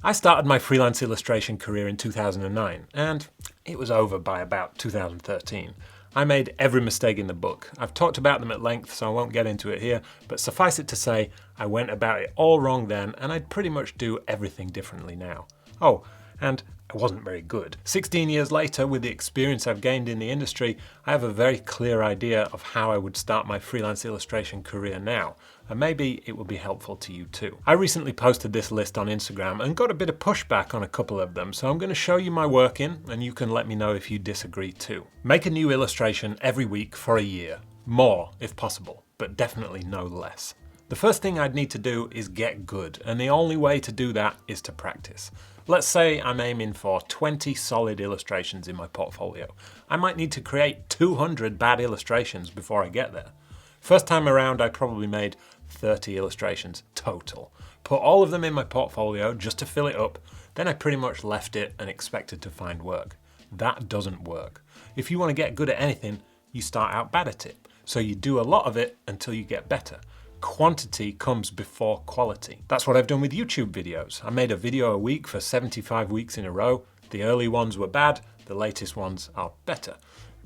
I started my freelance illustration career in 2009, and it was over by about 2013. I made every mistake in the book. I've talked about them at length, so I won't get into it here, but suffice it to say, I went about it all wrong then, and I'd pretty much do everything differently now. Oh, and I wasn't very good. 16 years later, with the experience I've gained in the industry, I have a very clear idea of how I would start my freelance illustration career now, and maybe it will be helpful to you too. I recently posted this list on Instagram and got a bit of pushback on a couple of them, so I'm going to show you my work in, and you can let me know if you disagree too. Make a new illustration every week for a year. More, if possible, but definitely no less. The first thing I'd need to do is get good, and the only way to do that is to practice. Let's say I'm aiming for 20 solid illustrations in my portfolio. I might need to create 200 bad illustrations before I get there. First time around, I probably made 30 illustrations total. Put all of them in my portfolio just to fill it up, then I pretty much left it and expected to find work. That doesn't work. If you want to get good at anything, you start out bad at it. So you do a lot of it until you get better. Quantity comes before quality. That's what I've done with YouTube videos. I made a video a week for 75 weeks in a row. The early ones were bad, the latest ones are better.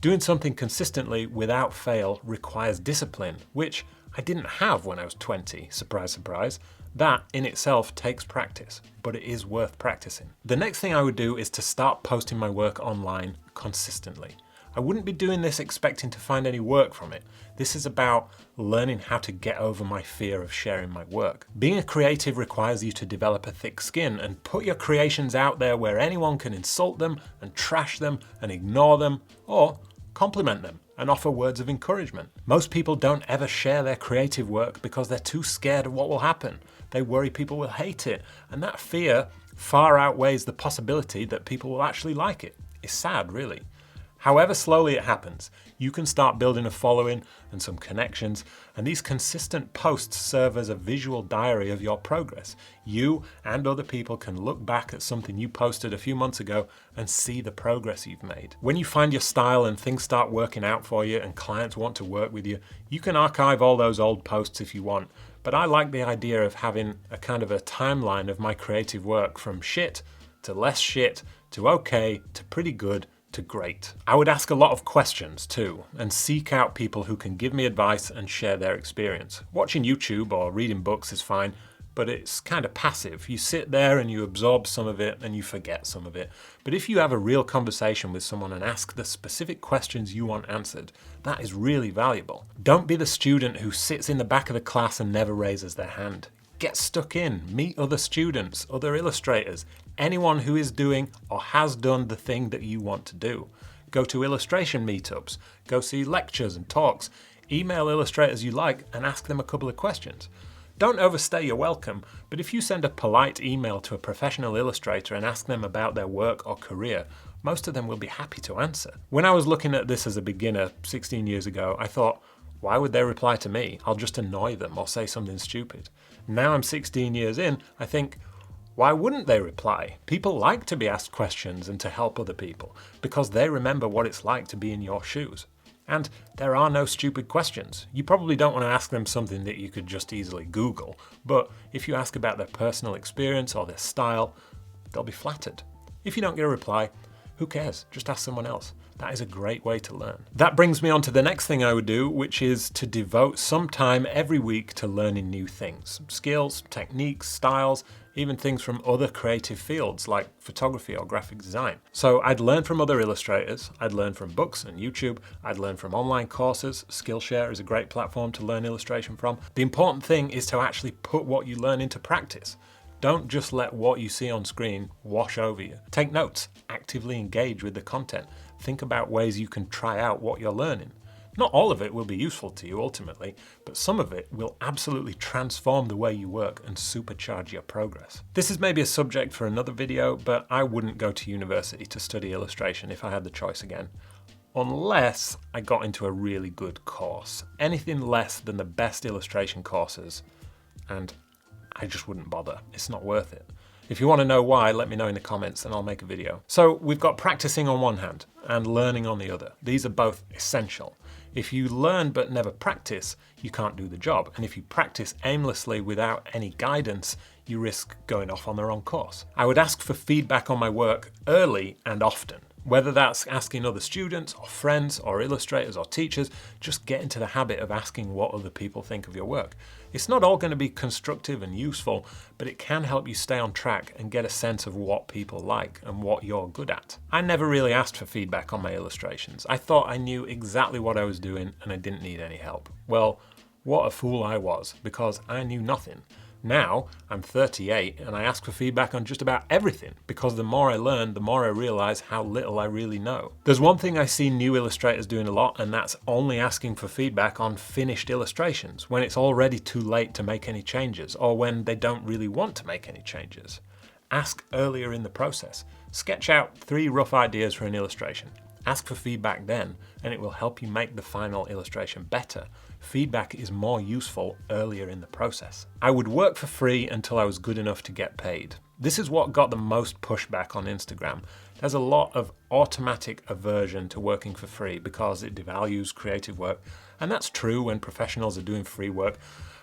Doing something consistently without fail requires discipline, which I didn't have when I was 20, surprise, surprise. That in itself takes practice, but it is worth practicing. The next thing I would do is to start posting my work online consistently. I wouldn't be doing this expecting to find any work from it. This is about learning how to get over my fear of sharing my work. Being a creative requires you to develop a thick skin and put your creations out there where anyone can insult them and trash them and ignore them, or compliment them and offer words of encouragement. Most people don't ever share their creative work because they're too scared of what will happen. They worry people will hate it, and that fear far outweighs the possibility that people will actually like it. It's sad, really. However slowly it happens, you can start building a following and some connections, and these consistent posts serve as a visual diary of your progress. You and other people can look back at something you posted a few months ago and see the progress you've made. When you find your style and things start working out for you and clients want to work with you, you can archive all those old posts if you want, but I like the idea of having a kind of a timeline of my creative work from shit to less shit to okay to pretty good to great. I would ask a lot of questions too, and seek out people who can give me advice and share their experience. Watching YouTube or reading books is fine, but it's kind of passive. You sit there and you absorb some of it and you forget some of it. But if you have a real conversation with someone and ask the specific questions you want answered, that is really valuable. Don't be the student who sits in the back of the class and never raises their hand. Get stuck in, meet other students, other illustrators, anyone who is doing or has done the thing that you want to do. Go to illustration meetups, go see lectures and talks, email illustrators you like and ask them a couple of questions. Don't overstay your welcome, but if you send a polite email to a professional illustrator and ask them about their work or career, most of them will be happy to answer. When I was looking at this as a beginner 16 years ago, I thought, why would they reply to me? I'll just annoy them or say something stupid. Now I'm 16 years in, I think, why wouldn't they reply? People like to be asked questions and to help other people because they remember what it's like to be in your shoes. And there are no stupid questions. You probably don't want to ask them something that you could just easily Google, but if you ask about their personal experience or their style, they'll be flattered. If you don't get a reply, who cares? Just ask someone else. That is a great way to learn. That brings me on to the next thing I would do, which is to devote some time every week to learning new things. Skills, techniques, styles, even things from other creative fields like photography or graphic design. So I'd learn from other illustrators, I'd learn from books and YouTube, I'd learn from online courses. Skillshare is a great platform to learn illustration from. The important thing is to actually put what you learn into practice. Don't just let what you see on screen wash over you. Take notes, actively engage with the content. Think about ways you can try out what you're learning. Not all of it will be useful to you ultimately, but some of it will absolutely transform the way you work and supercharge your progress. This is maybe a subject for another video, but I wouldn't go to university to study illustration if I had the choice again. Unless I got into a really good course. Anything less than the best illustration courses, and I just wouldn't bother. It's not worth it. If you want to know why, let me know in the comments and I'll make a video. So we've got practicing on one hand and learning on the other. These are both essential. If you learn but never practice, you can't do the job. And if you practice aimlessly without any guidance, you risk going off on the wrong course. I would ask for feedback on my work early and often. Whether that's asking other students or friends or illustrators or teachers, just get into the habit of asking what other people think of your work. It's not all going to be constructive and useful, but it can help you stay on track and get a sense of what people like and what you're good at. I never really asked for feedback on my illustrations. I thought I knew exactly what I was doing and I didn't need any help. Well, what a fool I was, because I knew nothing. Now, I'm 38 and I ask for feedback on just about everything, because the more I learn, the more I realize how little I really know. There's one thing I see new illustrators doing a lot, and that's only asking for feedback on finished illustrations, when it's already too late to make any changes, or when they don't really want to make any changes. Ask earlier in the process. Sketch out 3 rough ideas for an illustration. Ask for feedback then, and it will help you make the final illustration better. Feedback is more useful earlier in the process. I would work for free until I was good enough to get paid. This is what got the most pushback on Instagram. There's a lot of automatic aversion to working for free because it devalues creative work, and that's true when professionals are doing free work.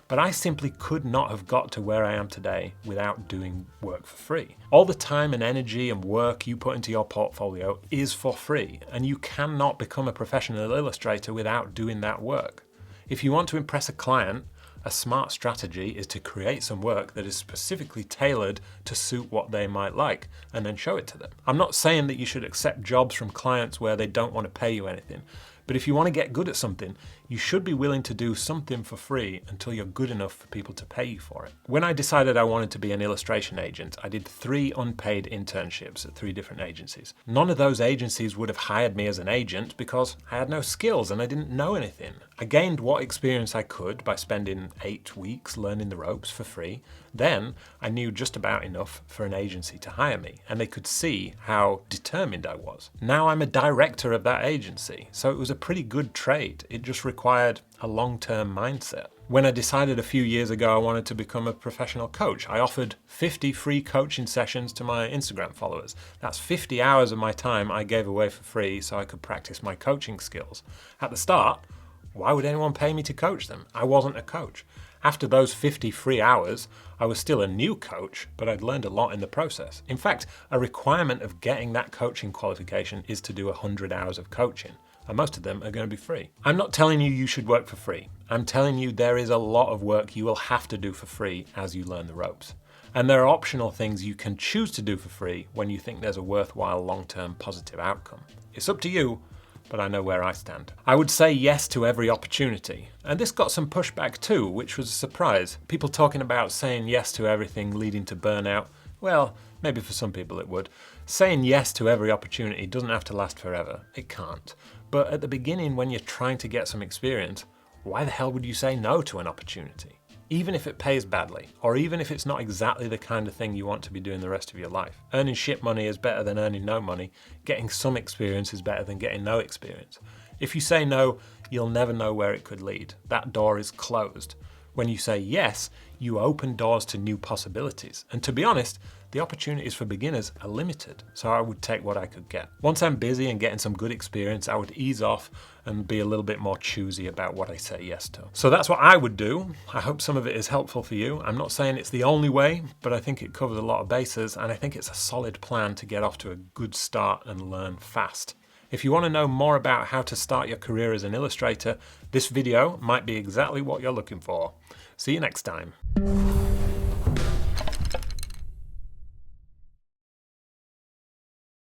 But I simply could not have got to where I am today without doing work for free. All the time and energy and work you put into your portfolio is for free, and you cannot become a professional illustrator without doing that work. If you want to impress a client, a smart strategy is to create some work that is specifically tailored to suit what they might like, and then show it to them. I'm not saying that you should accept jobs from clients where they don't want to pay you anything, but if you want to get good at something, you should be willing to do something for free until you're good enough for people to pay you for it. When I decided I wanted to be an illustration agent, I did 3 unpaid internships at 3 different agencies. None of those agencies would have hired me as an agent because I had no skills and I didn't know anything. I gained what experience I could by spending 8 weeks learning the ropes for free. Then I knew just about enough for an agency to hire me, and they could see how determined I was. Now I'm a director of that agency, so it was a pretty good trade. It just required a long-term mindset. When I decided a few years ago I wanted to become a professional coach, I offered 50 free coaching sessions to my Instagram followers. That's 50 hours of my time I gave away for free so I could practice my coaching skills. At the start, why would anyone pay me to coach them? I wasn't a coach. After those 50 free hours, I was still a new coach, but I'd learned a lot in the process. In fact, a requirement of getting that coaching qualification is to do 100 hours of coaching, and most of them are going to be free. I'm not telling you should work for free. I'm telling you there is a lot of work you will have to do for free as you learn the ropes. And there are optional things you can choose to do for free when you think there's a worthwhile long-term positive outcome. It's up to you, but I know where I stand. I would say yes to every opportunity. And this got some pushback too, which was a surprise. People talking about saying yes to everything leading to burnout. Well, maybe for some people it would. Saying yes to every opportunity doesn't have to last forever. It can't. But at the beginning, when you're trying to get some experience, why the hell would you say no to an opportunity? Even if it pays badly, or even if it's not exactly the kind of thing you want to be doing the rest of your life. Earning shit money is better than earning no money. Getting some experience is better than getting no experience. If you say no, you'll never know where it could lead. That door is closed. When you say yes, you open doors to new possibilities. And to be honest, the opportunities for beginners are limited, so I would take what I could get. Once I'm busy and getting some good experience, I would ease off and be a little bit more choosy about what I say yes to. So that's what I would do. I hope some of it is helpful for you. I'm not saying it's the only way, but I think it covers a lot of bases, and I think it's a solid plan to get off to a good start and learn fast. If you want to know more about how to start your career as an illustrator, this video might be exactly what you're looking for. See you next time.